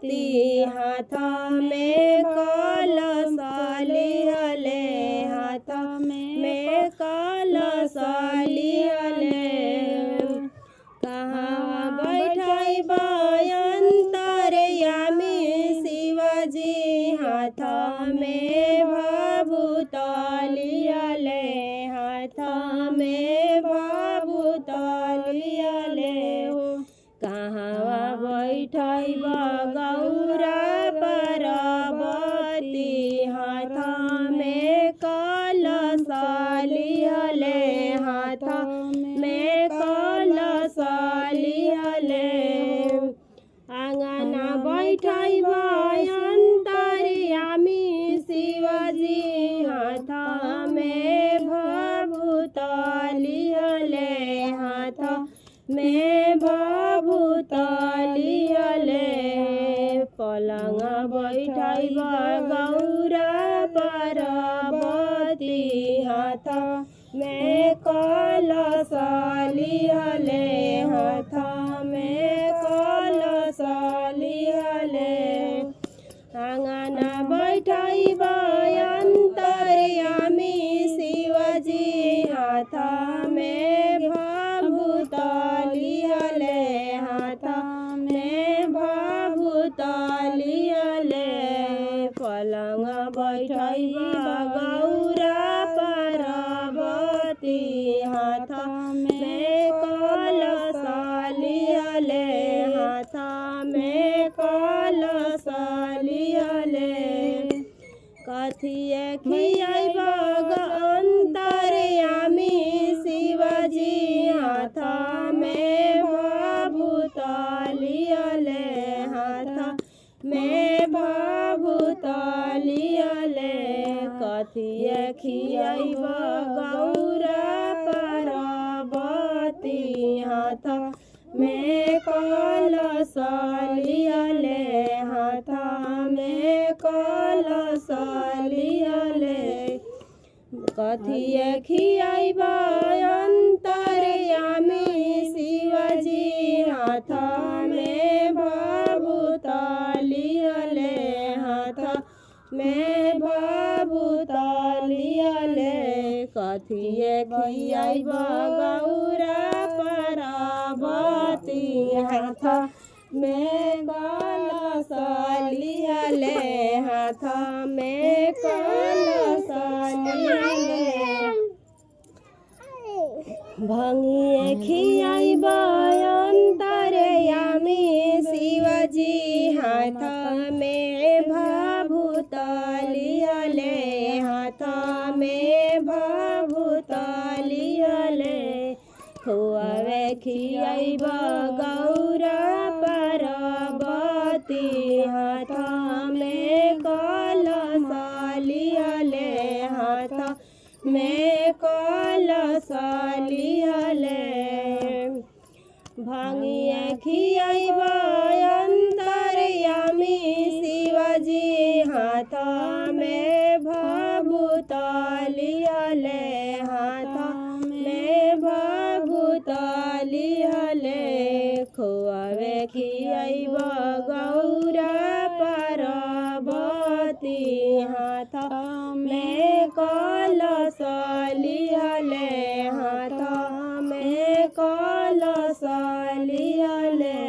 हाथ में कलश लिहले, हाथ में कलश लिहले। कहाँ बैठैब अंतर्यामी शिवजी, हाथ में भभूत लिहले, हाथ में भभूत लिहले। कहाँ बैठैब गौरा पार्वती, हाथ में कलश लिहले, हाथ में कलश लिहले। आंगन बैठैब अंतर्यामी शिवजी, हाथ में भभूत लिहले, हाथ में भभूत लिहले। पलंग बैठैब गौरा पार्वती, हाथ में कलश लिहले, हाथ में कलश लिहले। आंगन बैठैब अंतर्यामी शिवजी, हाथ में भभूत लिहले, हाथ में भभूत लिहले। पलंग बैठैब गौरा पार्वती, हाथ में कलश लिहले, हाथ में कलश लिहले। कथिए खियैब अंतर्यामी शिवजी, हाथ में भभूत लिहले, हाथ में भभूत लिहले। कथिए खियैब गौरा पार्वती, हाथ में कलश लिहले, हाथ में कलश लिहले। कथिए खियैब अंतर्यामी शिवजी, हाथ में भभूत लिहले, हाथ में भभूत लिहले। कथिए खियैब गौरा पार्वती, हाथ में कलश लिहले, हाथ में कलश लिहले। भंगिए खियैब अंतर्यामी शिवजी, हाथ में भभूत लिहले, हाथ में भभूत लिहले। खुआवे खियैब गौरा पार्वती, हाथ में कलश लिहले, हाथ में कलश लिहले। भांगिए खियैब अंतर्यामी शिवजी, हाथ में भभूत लिहले, हाथ में भभूत लिहले। खुआवे खियैब गौरा पार्वती, हाथ में कलश लिहले, हाथ में कलश लिहले।